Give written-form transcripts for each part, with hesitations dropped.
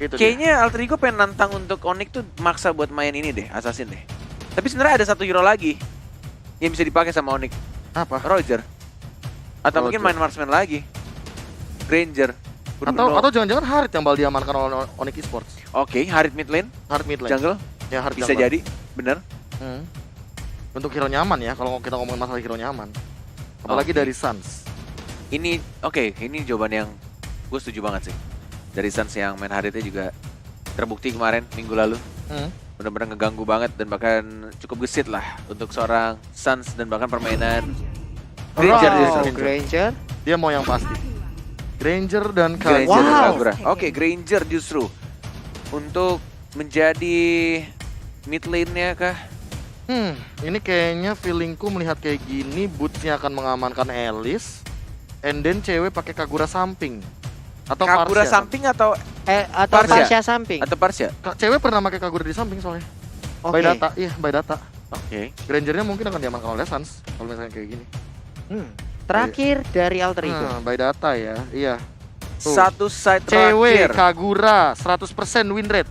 Itu Kayaknya Alter Ego pengen nantang untuk Onyx tuh maksa buat main ini deh, Assassin deh. Tapi sebenarnya ada satu hero lagi yang bisa dipakai sama Onyx. Apa? Roger. Atau mungkin main marksman lagi. Granger. Atau jangan-jangan Harit yang bakal diamankan oleh Onyx Esports. Oke, Harit mid lane, Harit mid lane. jungle. Ya, Harit Bisa jungle. jadi, bener. Untuk hero nyaman ya, kalau kita ngomongin masalah hero nyaman. Apalagi dari Suns. Ini ini jawaban yang gue setuju banget sih. Dari Suns yang main Haritnya juga terbukti kemarin minggu lalu. Benar-benar ngeganggu banget dan bahkan cukup gesit lah untuk seorang Suns dan bahkan permainan Granger justru. Granger. Dia mau yang pasti. Granger dan Granger Kagura. dan Kagura. Oke, Granger justru untuk menjadi mid lane-nya kah? Ini kayaknya feelingku melihat kayak gini, Boots-nya akan mengamankan Alice, and then cewek pakai Kagura samping. Atau Kagura Parsia, samping atau Atau Parsia. Parsia samping. atau Parsia? Cewek pernah pakai Kagura di samping soalnya. Oke. By data, iya by data. Oke. Grangernya mungkin akan diamankan oleh Suns kalau misalnya kayak gini. Terakhir dari Alter Ego. By data ya, iya. Tuh. Satu side Cewek terakhir Kagura 100% win rate.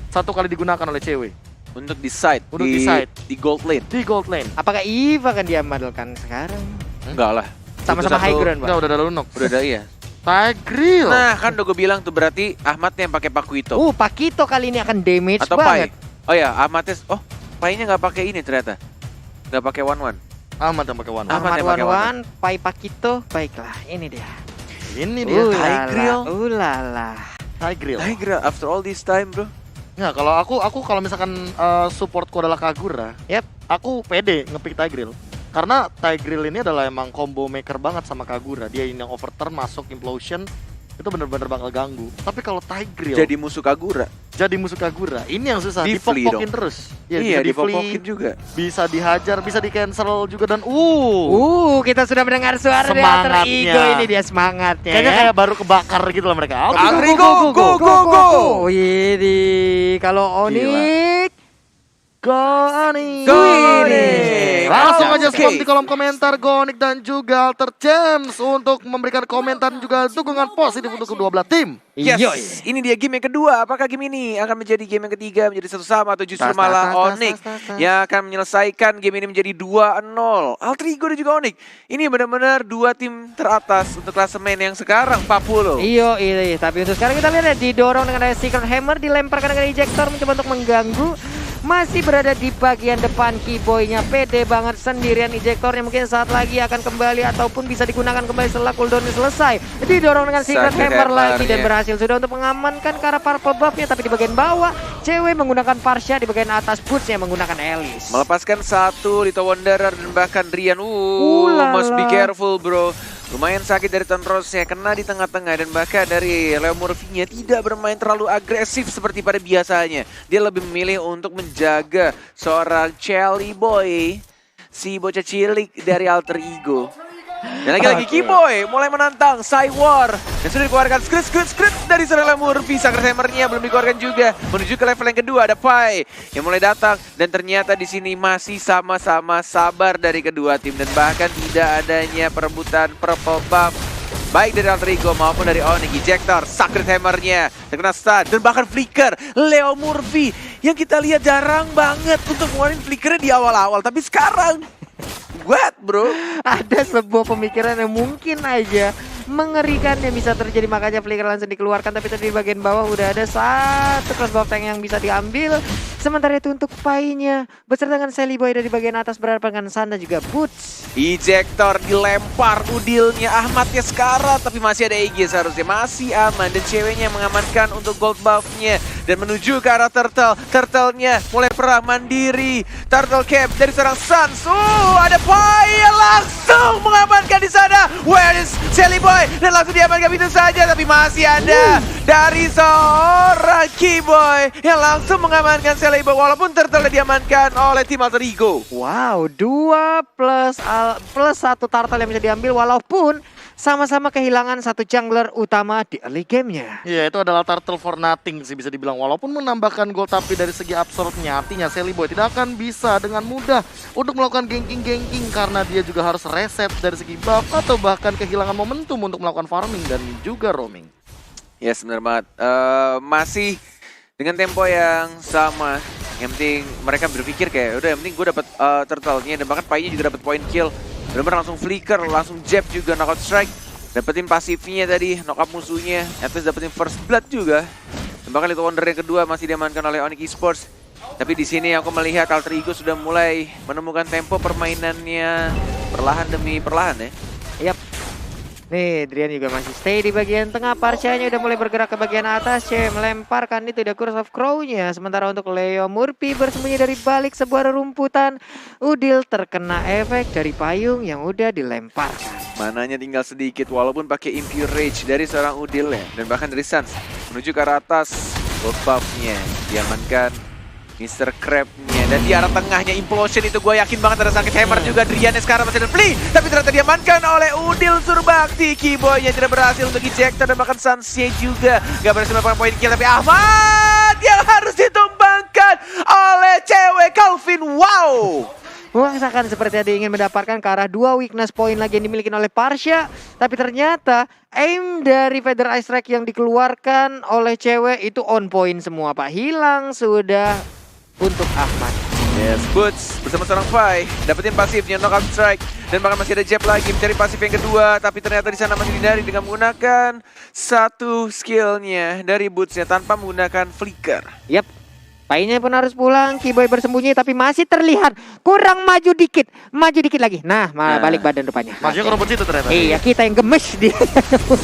Satu kali digunakan oleh cewek untuk di side, Untuk di side. di gold lane. di gold lane. Apakah Eve akan diamankan sekarang? Enggak lah. Sama-sama Itu high satu- ground, Pak. Udah ada Lunox. Udah ada iya. Tigreal. Nah, kan udah gue bilang tuh berarti Ahmadnya yang pakai Pakuito Pakito kali ini akan damage atau banget. Pai. Oh ya, Ahmadnya Pai-nya nggak pakai ini ternyata. Nggak pakai one. Ahmad yang pakai one. Ahmad Ahmad yang pakai Wan, Pai Pakito. Baiklah, ini dia. Ini dia Tigreal. Ulala. Tigreal. Tiger, after all this time, bro. Nah, kalau aku kalau misalkan supportku adalah Kagura, Yap. aku pede ngepick Tigreal. Karena Tigreal ini adalah emang combo maker banget sama Kagura. Dia ini yang overturn masuk implosion itu bener-bener bakal ganggu. Tapi kalau Tigreal Jadi musuh Kagura. jadi musuh Kagura, ini yang susah Di flee dipok-pokin dong. terus. Ya, Iya, bisa di flee, dipopokin juga. bisa dihajar, bisa di cancel juga dan Kita sudah mendengar suara dari Alter Semangatnya. Ego. Ini dia semangatnya. kayaknya ya. kayak baru kebakar gitu lah mereka. Alter Ego, go. Ini kalau Onyx. Gonik. Gonik. Langsung aja Oke. spam di kolom komentar Gonik dan juga Alter James untuk memberikan komentar dan juga dukungan positif untuk kedua belah tim. Yes, Yoi. ini dia game yang kedua. Apakah game ini akan menjadi game yang ketiga menjadi satu sama atau justru malah Onyx yang akan menyelesaikan game ini menjadi 2-0? Alter Ego dan juga Onyx. Ini benar-benar dua tim teratas untuk klasemen yang sekarang 40. Iya, tapi untuk sekarang kita lihat ya, didorong dengan ada Secret Hammer, dilemparkan dengan ejector mencoba untuk mengganggu. Masih berada di bagian depan, Keyboy-nya pede banget sendirian. Ejectornya mungkin saat lagi akan kembali ataupun bisa digunakan kembali setelah cooldown-nya selesai. Didorong dengan Secret Hammer lagi dan berhasil sudah untuk mengamankan ke arah purple buff-nya. Tapi di bagian bawah, cewek menggunakan Parsia, di bagian atas Boots-nya menggunakan Alice. Melepaskan satu Lito Wanderer dan bahkan Rian. Ulala. Must be careful, bro. Lumayan sakit dari Tonrosnya, kena di tengah-tengah dan bahkan dari Leo Murphy-nya tidak bermain terlalu agresif seperti pada biasanya. Dia lebih memilih untuk menjaga seorang Chelly Boy, si bocah cilik dari Alter Ego. Dan lagi-lagi Keyboy mulai menantang Cywar dan sudah dikeluarkan script dari seorang Leo Murphy. Sakit hammernya belum dikeluarkan juga. Menuju ke level yang kedua ada Pai yang mulai datang dan ternyata di sini masih sama-sama sabar dari kedua tim dan bahkan tidak adanya perebutan purple buff baik dari Alter Ego maupun dari Onyx. Ejector, Sacred Hammer-nya terkena stun dan bahkan flicker Leo Murphy yang kita lihat jarang banget untuk ngeluarin flickernya di awal-awal, tapi sekarang what, bro? Ada sebuah pemikiran yang mungkin aja mengerikan yang bisa terjadi, makanya flicker langsung dikeluarkan. Tapi tadi di bagian bawah udah ada satu cross buff tank yang bisa diambil. Sementara itu untuk Pai-nya beserta dengan Sally Boy dari bagian atas berhadapan dengan Sanda juga Boots. Ejector dilempar udilnya Ahmadnya sekarang, tapi masih ada EG seharusnya masih aman dan ceweknya mengamankan untuk gold buff-nya dan menuju ke arah turtle-nya mulai perah mandiri. Turtle cap dari seorang Suns. Ada Pai yang langsung mengamankan di sana. Where is Sally Boy? Dan langsung diamankan begitu saja, tapi masih ada dari seorang Keyboy yang langsung mengamankan Sally Boy walaupun turtle diamankan oleh tim Alter Ego. Wow, 2 plus 1 turtle yang bisa diambil walaupun sama-sama kehilangan satu jungler utama di early game-nya. Iya, itu adalah turtle for nothing sih bisa dibilang. Walaupun menambahkan gold, tapi dari segi absorbnya artinya Sally Boy tidak akan bisa dengan mudah untuk melakukan ganking karena dia juga harus reset dari segi buff atau bahkan kehilangan momentum untuk melakukan farming dan juga roaming. Yes, benar banget. Masih dengan tempo yang sama. Yang penting mereka berpikir kayak udah yang penting gue dapat turtle-nya dan bahkan Pai-nya juga dapat point kill. Benar-benar langsung flicker, langsung jab juga knockout strike. Dapetin pasifnya tadi, knock up musuhnya. At least dapetin first blood juga. Dan bahkan Little Wonder yang kedua masih diamankan oleh Onyx Esports. Tapi di sini aku melihat Alter Ego sudah mulai menemukan tempo permainannya perlahan demi perlahan ya. Yap. Nih, Drian juga masih stay di bagian tengah. Parsianya udah mulai bergerak ke bagian atas. Cewek melemparkan itu The Curse of Crow-nya. Sementara untuk Leo Murphy bersembunyi dari balik sebuah rerumputan. Udil terkena efek dari payung yang udah dilemparkan. Mananya tinggal sedikit walaupun pakai Impure Rage dari seorang Udil ya. Dan bahkan dari Suns menuju ke arah atas. Buff-nya diamankan Mr. Crab-nya. Dan di arah tengahnya Implosion itu gue yakin banget ada sakit hammer juga. Driannya sekarang masih ada Flea. Tapi ternyata diamankan oleh Udil Surbakti. Keyboy-nya tidak berhasil untuk ejector. Dan bahkan Suns-nya juga gak berhasil melakukan poin kill. Tapi Ahmad yang harus ditumbangkan oleh cewek Calvin. Wow. Memaksakan seperti ada ingin mendapatkan ke arah 2 weakness point lagi yang dimiliki oleh Parsha. Tapi ternyata aim dari Feather Ice Strike yang dikeluarkan oleh cewek itu on point semua Pak. Hilang sudah untuk Ahmad. Yes, Boots bersama seorang Pai dapetin pasifnya knockout strike dan bahkan masih ada jab lagi mencari pasif yang kedua, tapi ternyata di sana masih dihindari dengan menggunakan satu skillnya dari Bootsnya tanpa menggunakan flicker. Yap. Painya pun harus pulang, Keyboy bersembunyi tapi masih terlihat kurang maju dikit lagi. Nah, balik badan rupanya. Maksudnya ke rumput situ ternyata. Iya, kita yang gemes dia.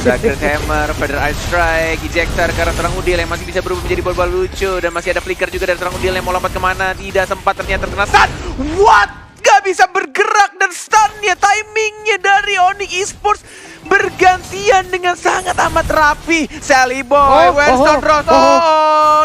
Sacred Hammer, Feather Ice Strike, ejector ke arah seorang Udil yang masih bisa berubah menjadi bola-bola lucu dan masih ada flicker juga dari seorang Udil yang mau lompat kemana, tidak sempat ternyata terkena stun. What? Gak bisa bergerak dan stunnya, timingnya dari Onyx Esports bergantian dengan sangat amat rapi. Sally Boy, Winston Ross,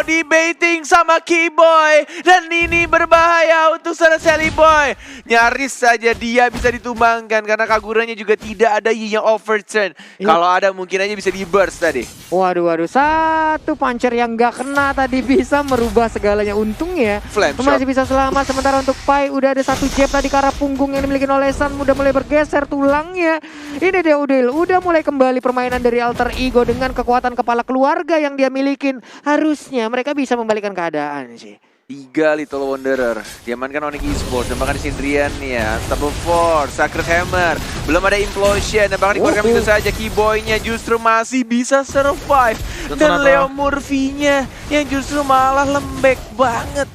di baiting sama Keyboy. Dan ini berbahaya untuk seorang Sally Boy. Nyaris saja dia bisa ditumbangkan karena Kaguranya juga tidak ada yang overturn. Kalau ada mungkin aja bisa di burst tadi. Waduh, satu puncher yang gak kena tadi bisa merubah segalanya. Untungnya Flame masih bisa selamat. Sementara untuk Pai udah ada satu jab tadi ke arah punggung yang dimiliki oleh Sun, udah mulai bergeser tulangnya. Ini dia Udil, udah mulai kembali permainan dari Alter Ego dengan kekuatan kepala keluarga yang dia milikin. Harusnya mereka bisa membalikan keadaan sih. 3 Little Wanderer diamankan Onyx Esports dan bahkan di Drian ya, Unstoppable Force, Sacred Hammer, belum ada Implosion dan bahkan dikeluarkan begitu saja. Keyboy-nya justru masih bisa survive dan Leo Murphy-nya yang justru malah lembek banget.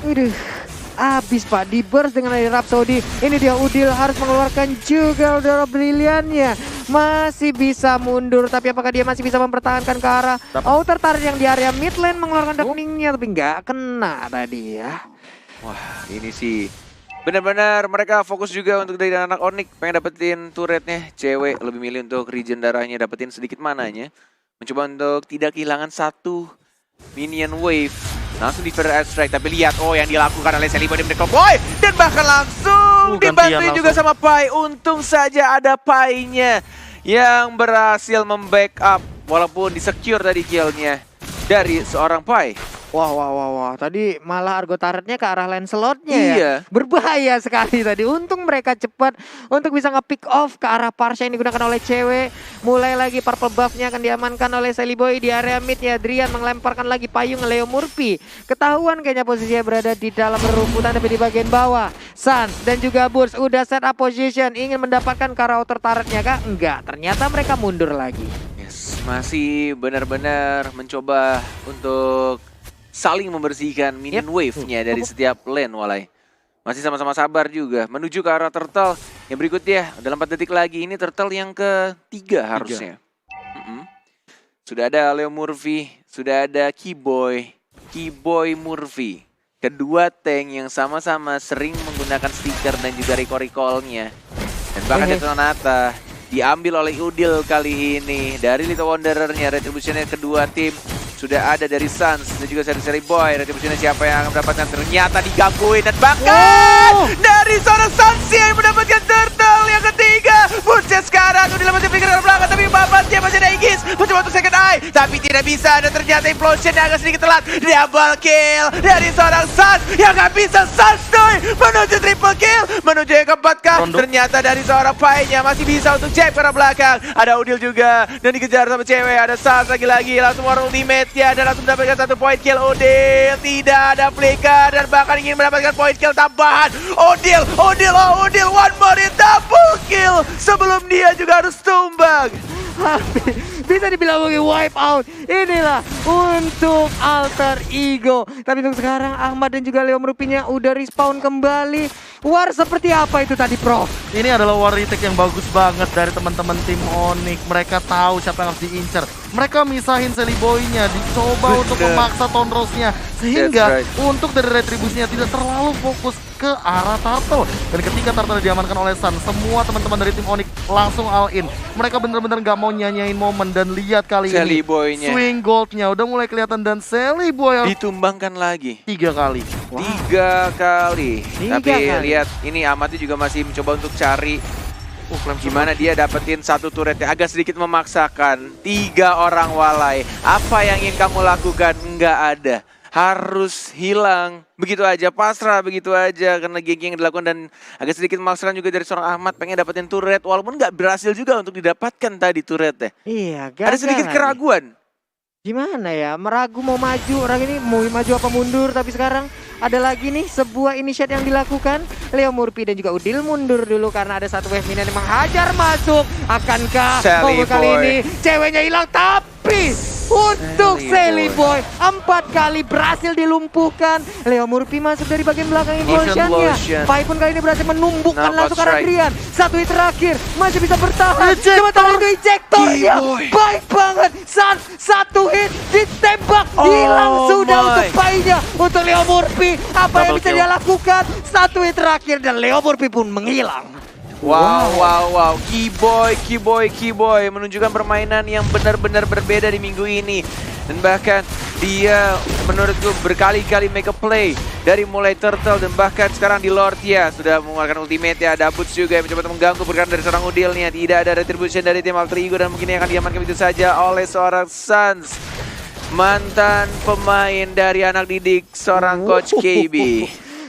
Waduh, abis Pak, di burst dengan dari Rhapsody. Ini dia Udil harus mengeluarkan juga udara briliannya. Masih bisa mundur, tapi apakah dia masih bisa mempertahankan ke arah outer turret yang di area mid lane, mengeluarkan darkeningnya tapi nggak kena tadi ya. Wah, ini sih benar-benar mereka fokus juga untuk dari anak Onyx pengen dapetin turretnya. Cewek lebih milih untuk regen darahnya, dapetin sedikit mananya, mencoba untuk tidak kehilangan satu minion wave. Langsung di Feather Ice Strike, tapi lihat yang dilakukan oleh Sally Boy dan bahkan langsung dibantuin juga sama Pai. Untung saja ada Pai-nya yang berhasil membackup walaupun di-secure tadi kill-nya dari seorang Pai. Wah, tadi malah Argo turretnya ke arah Lancelot-nya Iya. ya. Berbahaya sekali tadi. Untung mereka cepat untuk bisa nge-pick off ke arah Parsha yang digunakan oleh cewek. Mulai lagi purple buff-nya akan diamankan oleh Sally Boy di area mid ya. Drian melemparkan lagi payung Leo Murphy. Ketahuan kayaknya posisinya berada di dalam rerumputan tapi di bagian bawah. Suns dan juga Burst udah set up position. Ingin mendapatkan ke arah outer turret-nya kah? Enggak, ternyata mereka mundur lagi. Yes, masih benar-benar mencoba untuk saling membersihkan minion wave-nya dari setiap lane walai. Masih sama-sama sabar juga. Menuju ke arah turtle yang berikutnya. Dalam 4 detik lagi ini turtle yang ketiga harusnya. Sudah ada Leo Murphy. Sudah ada Keyboy. Keyboy Murphy. Kedua tank yang sama-sama sering menggunakan stiker dan juga recall-recall-nya. Dan bahkan Detonata diambil oleh Udil kali ini. Dari Little Wanderer-nya. Retribution-nya kedua tim. Sudah ada dari Suns dan juga Sally Boy. Retributionnya siapa yang akan mendapatkan? Ternyata digangguin dan bahkan dari seorang Suns yang mendapatkan turtle yang ketiga. Buncet sekarang udah masih pikir ke belakang, tapi babasnya masih ada Igis mencoba untuk second eye, tapi tidak bisa, dan ternyata implosion yang agak sedikit telat. Double kill dari seorang Sans yang gak bisa santuy menuju triple kill, menuju yang keempat kah? Ternyata dari seorang Pai-nya masih bisa untuk jab ke arah belakang. Ada Udil juga dan dikejar sama cewek, ada Sans lagi-lagi langsung war ultimate-nya dan langsung mendapatkan 1 point kill. Udil tidak ada flicker dan bahkan ingin mendapatkan point kill tambahan. Udil one more double kill sebelum dia juga harus tumbang. Bisa dibilang wipe out. Inilah untuk Alter Ego. Tapi untuk sekarang Ahmad dan juga Leo Merupinya udah respawn kembali. War seperti apa itu tadi, Prof? Ini adalah war retake yang bagus banget dari teman-teman tim Onyx. Mereka tahu siapa yang harus diincar. Mereka misahin Sally Boy-nya, dicoba untuk memaksa Tonrosnya. Sehingga untuk dari retribusinya tidak terlalu fokus ke arah Turtle. Dan ketika Turtle diamankan oleh Sun, semua teman-teman dari tim Onyx langsung all in. Mereka bener-bener gak mau nyanyain momen. Dan lihat kali Sally ini Boy-nya swing goldnya udah mulai kelihatan dan Sally Boy ditumbangkan lagi 3 kali. Wow. 3 kali. Tapi kali. lihat ini Amatnya juga masih mencoba untuk cari gimana dia dapetin 1 turret yang agak sedikit memaksakan. 3 orang walai. Apa yang ingin kamu lakukan? Nggak ada. Harus hilang. Begitu aja, pasrah begitu aja. Karena geng yang dilakukan dan agak sedikit memaksakan juga dari seorang Ahmad. Pengen dapetin turret. Walaupun nggak berhasil juga untuk didapatkan tadi turretnya. Iya, gagal. Ada sedikit keraguan. Gimana ya, meragu mau maju, orang ini mau maju apa mundur, tapi sekarang ada lagi nih sebuah initiate yang dilakukan. Leo Murphy dan juga Udil mundur dulu karena ada 1 wave minion yang menghajar masuk. Akankah momen kali ini ceweknya hilang, tapi untuk Sally Boy 4 kali berhasil dilumpuhkan. Leo Murphy masuk dari bagian belakang implosionnya. Pai pun kali ini berhasil menumbukkan langsung ke arah Adrian. 1 hit terakhir masih bisa bertahan. Sementara itu ejectornya baik banget. 1 hit ditembak, hilang sudah untuk Pai-nya. Untuk Leo Murphy, apa yang bisa dia lakukan? 1 hit terakhir dan Leo Murphy pun menghilang. Wow. Keyboy menunjukkan permainan yang benar-benar berbeda di minggu ini. Dan bahkan dia menurutku berkali-kali make a play dari mulai Turtle dan bahkan sekarang di Lord ya sudah mengeluarkan ultimate ya. Ada Boots juga yang mencoba mengganggu pergerakan dari seorang Udilnya. Tidak ada retribution dari tim Alter Ego dan mungkin akan diamankan begitu saja oleh seorang Sans. Mantan pemain dari anak didik seorang Coach KB.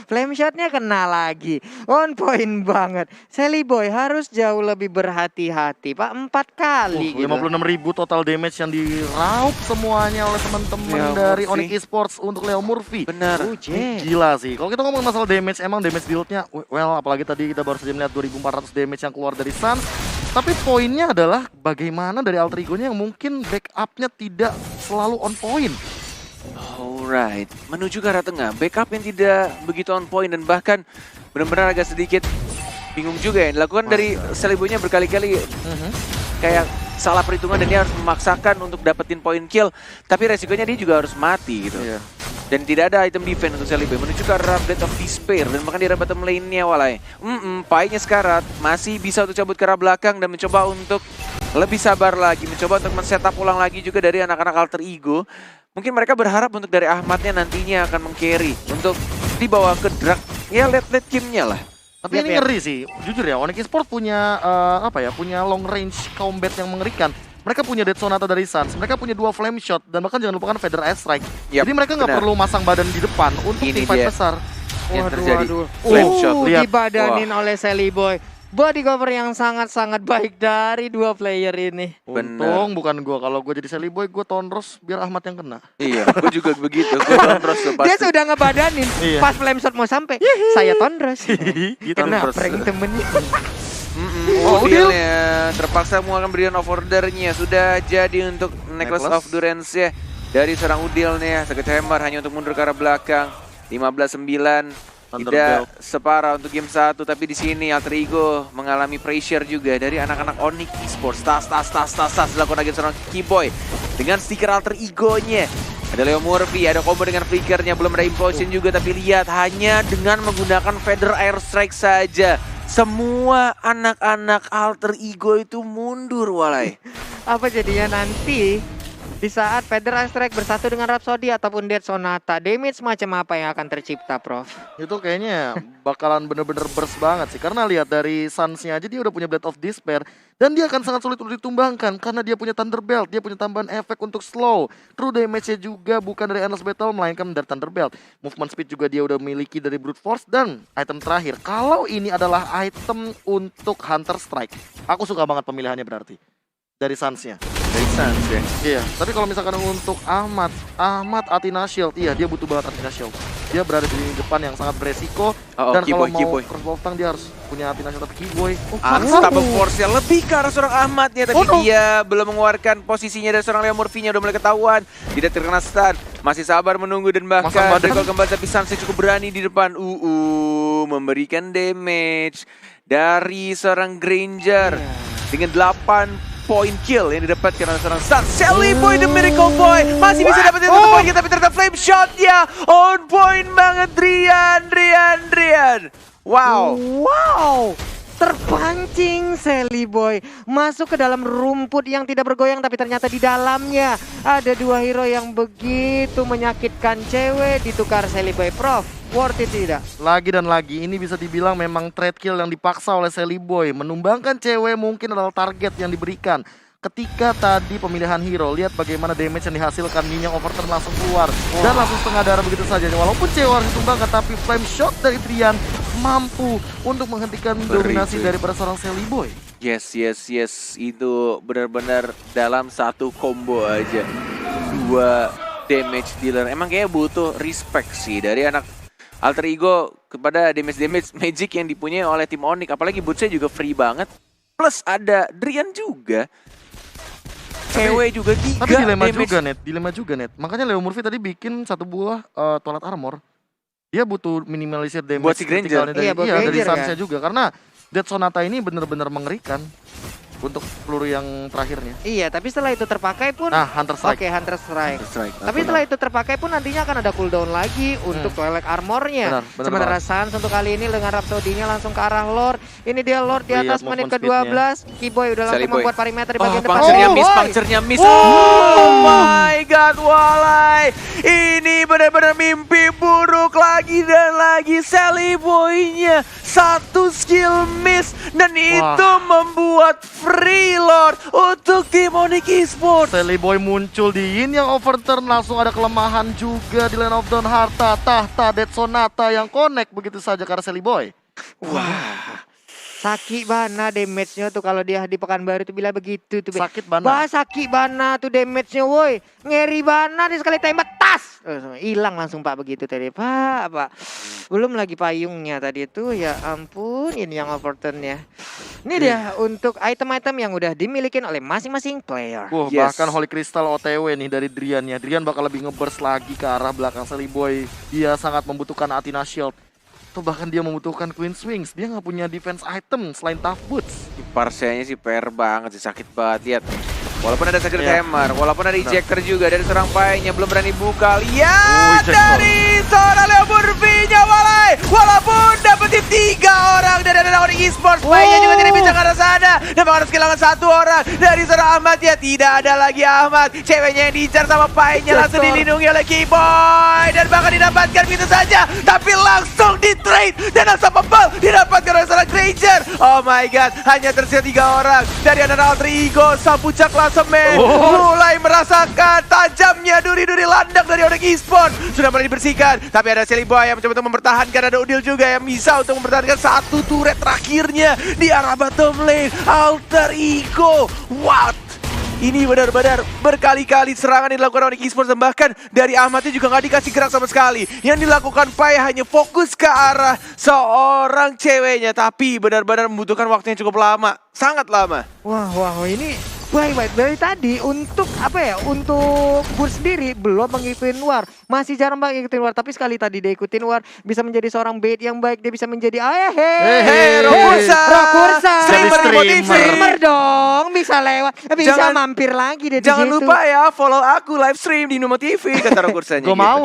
Flame shotnya kena lagi. On point banget. Sally Boy harus jauh lebih berhati-hati, Pak. 4 kali gitu. 56.000 total damage yang diraup semuanya oleh teman-teman dari Onyx Esports untuk Leo Murphy. Benar. Gila sih. Kalau kita ngomong masalah damage, emang damage deal-nya well, apalagi tadi kita baru saja melihat 2400 damage yang keluar dari Sun. Tapi poinnya adalah bagaimana dari Alter Ego-nya yang mungkin backup-nya tidak selalu on point. Alright, menuju ke arah tengah, backup yang tidak begitu on point dan bahkan benar-benar agak sedikit bingung juga ya. Dilakukan dari Sally Boy-nya berkali-kali kayak salah perhitungan dan dia harus memaksakan untuk dapetin point kill. Tapi resikonya dia juga harus mati gitu. Dan tidak ada item defense untuk Sally Boy. Menuju ke arah Blade of Despair dan bahkan di arah bottom lane-nya walai. Pai-nya sekarat, masih bisa untuk cabut ke arah belakang dan mencoba untuk lebih sabar lagi. Mencoba untuk men-setup ulang lagi juga dari anak-anak Alter Ego. Mungkin mereka berharap untuk dari Ahmadnya nantinya akan meng-carry untuk dibawa ke drag ya late game-nya lah. Tapi ini ngeri sih, jujur ya, Onyx Esports punya punya long range combat yang mengerikan. Mereka punya Dead Sonata dari Suns, mereka punya 2 flame shot dan bahkan jangan lupakan Feather Airstrike. Jadi mereka nggak perlu masang badan di depan untuk teamfight besar. Waduh. Flame shot, lihat. Dibadanin oleh Sally Boy. Body cover yang sangat-sangat baik dari 2 player ini. Untung bukan gua, kalau gua jadi Sally Boy gua Tonros biar Ahmad yang kena. Iya, gua juga begitu, gua Tonros tuh pasti. Dia sudah ngebadanin, pas flame shot mau sampai, saya Tonros. Kena prank temennya. Udilnya terpaksa mengeluarkan Brilliant of Order-nya. Sudah jadi untuk Necklace of Durance ya dari seorang Udilnya. Second Hammer hanya untuk mundur ke arah belakang. 15-9. Tidak separah untuk game 1, tapi di sini Alter Ego mengalami pressure juga dari anak-anak Onyx Esports. Tas dilakukan lagi seorang Keyboy dengan stiker Alter Ego-nya. Ada Leo Murphy, ada combo dengan flickernya, belum ada implosion juga, tapi lihat hanya dengan menggunakan Feather Airstrike saja. Semua anak-anak Alter Ego itu mundur walai. Apa jadinya nanti Di saat Federal Strike bersatu dengan Rhapsody ataupun Dead Sonata, damage macam apa yang akan tercipta, Prof? Itu kayaknya bakalan bener-bener burst banget sih. Karena lihat dari Suns-nya aja dia udah punya Blade of Despair. Dan dia akan sangat sulit untuk ditumbangkan karena dia punya Thunderbelt. Dia punya tambahan efek untuk slow. True damage-nya juga bukan dari Endless Battle, melainkan dari Thunderbelt. Movement speed juga dia udah miliki dari Brute Force. Dan item terakhir, kalau ini adalah item untuk Hunter Strike, aku suka banget pemilihannya berarti. Dari Suns-nya. Dari Suns ya. Iya, tapi kalau misalkan untuk Ahmad Athena Shield, iya dia butuh banget Athena Shield. Dia berada di depan yang sangat beresiko. Dan kalau mau crossbow tank dia harus punya Athena Shield, tapi Keyboy Unstoppable Force-nya lebih ke arah seorang Ahmadnya, tapi dia belum mengeluarkan posisinya dari seorang Leo Murphy-nya, udah mulai ketahuan. Tidak terkena stun, masih sabar menunggu dan bahkan recall kembali, tapi Suns cukup berani di depan. Memberikan damage dari seorang Granger dengan 8 point kill yang didapatkan oleh seorang Suns. Sally Boy, the Miracle Boy, masih bisa dapetin satu poin, tapi ternyata flame shot-nya on point banget. Drian. Wow, terpancing Sally Boy masuk ke dalam rumput yang tidak bergoyang, tapi ternyata di dalamnya ada dua hero yang begitu menyakitkan. Cewek ditukar Sally Boy. Prof, worth it tidak? Lagi dan lagi, ini bisa dibilang memang trade kill yang dipaksa oleh Sally Boy. Menumbangkan cewek mungkin adalah target yang diberikan. Ketika tadi pemilihan hero, lihat bagaimana damage yang dihasilkan. Minyak overturn langsung keluar dan langsung setengah darah begitu saja. Walaupun cewek harus ditumbangkan, tapi flame shot dari Drian mampu untuk menghentikan dominasi daripada seorang Sally Boy. Yes. Itu benar-benar dalam satu combo aja. 2 damage dealer. Emang kayaknya butuh respect sih dari anak Alter Ego kepada damage magic yang dipunyai oleh tim Onyx. Apalagi bootsnya juga free banget. Plus ada Drian juga. Cewek juga 3 Tapi damage. dilema juga net. Makanya Leo Murphy tadi bikin satu buah toilet armor. Dia butuh minimalisir damage buat si Granger. dari Suns-nya juga. Karena Dead Sonata ini benar-benar mengerikan untuk peluru yang terakhirnya. Iya, tapi setelah itu terpakai pun Hunter Strike. Oke, Hunter Strike. Tapi setelah itu terpakai pun nantinya akan ada cooldown lagi untuk Twilight Armornya. Benar Sementara Suns untuk kali ini dengan Rhapsody-nya langsung ke arah Lord. Ini dia Lord di atas menit ke-12. Keyboy udah langsung membuat perimeter di bagian depan. Puncture-nya miss. Oh my god, walai. Ini benar-benar mimpi buruk lagi dan lagi. Sally Boy-nya satu skill miss dan itu membuat free Lord untuk tim Onyx Esports. Sally Boy muncul di Yin yang overturn, langsung ada kelemahan juga di Land of Dawn. Harta tahta Dead Sonata yang connect begitu saja karena Sally Boy. Wah. Sakit bana damage-nya tuh kalau dia di Pekanbaru tuh bila begitu tuh. Sakit bana. Sakit bana tuh damage-nya woi. Ngeri bana nih sekali tembak tas. Hilang langsung Pak begitu tadi. Pak. Belum lagi payungnya tadi itu, ya ampun, ini yang overturn-nya. Ini dia untuk item-item yang udah dimiliki oleh masing-masing player. Bahkan Holy Crystal OTW nih dari Drian-nya. Drian bakal lebih ngeburst lagi ke arah belakang Sally Boy. Dia sangat membutuhkan Athena Shield. Atau bahkan dia membutuhkan Queen's Wings. Dia nggak punya defense item selain Tough Boots. Parsianya sih PR banget sih, sakit banget. Lihat. Walaupun ada Sacred Hammer, walaupun ada ejector juga dari seorang Pai-nya, belum berani buka. Lihat dari seorang Leo Murphy-nya, walai. Walaupun dapetin 3 orang dari Onyx Esports, Pai-nya juga tidak bisa ke arah sana. Dan harus kehilangan 1 orang dari seorang Ahmad. Ya tidak ada lagi Ahmad. Ceweknya yang diincar sama Pai-nya langsung dilindungi oleh Keyboy. Dan bahkan didapatkan begitu saja. Tapi langsung di-trade. Dan unstoppable didapatkan oleh seorang Granger. Oh my god, hanya tersisa 3 orang dari anak Alter Ego. Sang puncak klasemen mulai merasakan tajamnya duri-duri landak dari Onyx Esports. Sudah mulai dibersihkan, tapi ada Sally Boy yang mencoba untuk mempertahankan. Ada Udil juga yang bisa untuk mempertahankan satu turret terakhirnya di arah bottom lane. Alter Ego, what? Ini benar-benar berkali-kali serangan yang dilakukan Onyx Esports, dan bahkan dari Ahmadnya juga nggak dikasih gerak sama sekali. Yang dilakukan Pai hanya fokus ke arah seorang ceweknya, tapi benar-benar membutuhkan waktu yang cukup lama, sangat lama. Wah, ini baik dari tadi untuk apa ya? Untuk Bur sendiri belum mengikuti war. masih jarang banget ikutin War. Tapi sekali tadi dia ikutin War, bisa menjadi seorang bait yang baik. Dia bisa menjadi Rokursa. Streamer dong, bisa lewat, bisa mampir lagi dia di Jangan situ. lupa ya, follow aku live stream di Numo TV, kata Rokursanya. Gue mau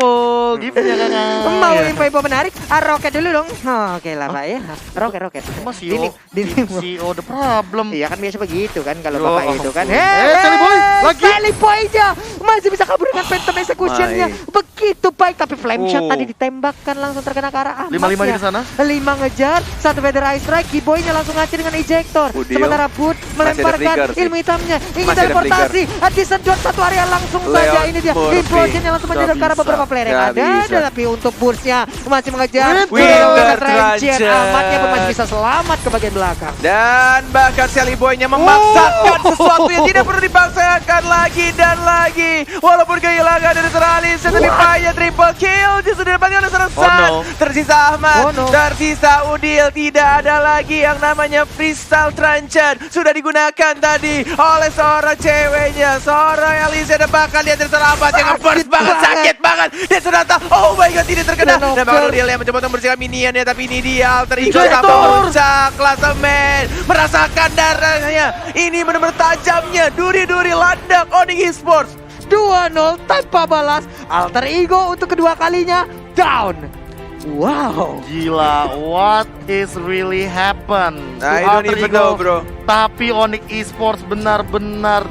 giftnya kakak. Mau info menarik? Roket dulu dong. Oke lah Pak ya. Roket. Mas CEO the problem. Iya kan biasa begitu kan kalau Yo, Bapak itu kan. Sally Boy lagi. Sally Boy-nya masih bisa kabur dengan Phantom Execution-nya. Begitu baik tapi flame shot tadi ditembakkan langsung terkena ke arah Ahmad. 5-5 di sana. 5 ngejar, 1 Feather Ice Strike, Kiboy-nya langsung ngacir dengan ejector. Udio. Sementara Bud melemparkan ilmu hitamnya, ingin Masih ada teleportasi, disedot satu area langsung saja. Ini dia implosion yang langsung menjadi ke arah beberapa player yang ada. Tapi untuk burst-nya masih mengejar. Winter Trencher, Trencher. Ahmadnya pun masih bisa selamat ke bagian belakang. Dan bahkan Sally Boy-nya memaksakan sesuatu yang tidak perlu dipaksakan lagi dan lagi. Walaupun kehilangan dari Teralis, tapi Paya triple kill dia sudah dapatkan oleh seorang San. Tersisa Ahmad, tersisa Udil. Tidak ada lagi yang namanya freestyle Trencher. Sudah digunakan tadi oleh seorang ceweknya, seorang Alicia. Dan bahkan dia terselamat yang nge-burst banget, sakit banget. Dia sudah tahu, oh my god, tidak terkena. Dan bahkan Udil yang mencoba untuk membersihkan minionnya, tapi ini dia alter ego sampai puncak klasemen. Merasakan darahnya. Ini benar-benar tajamnya. Duri-duri landak Onyx Esports. 2-0 tanpa balas. Alter ego untuk kedua kalinya down. Wow. Gila, what is really happen? I don't even know, bro. Tapi Onyx Esports benar-benar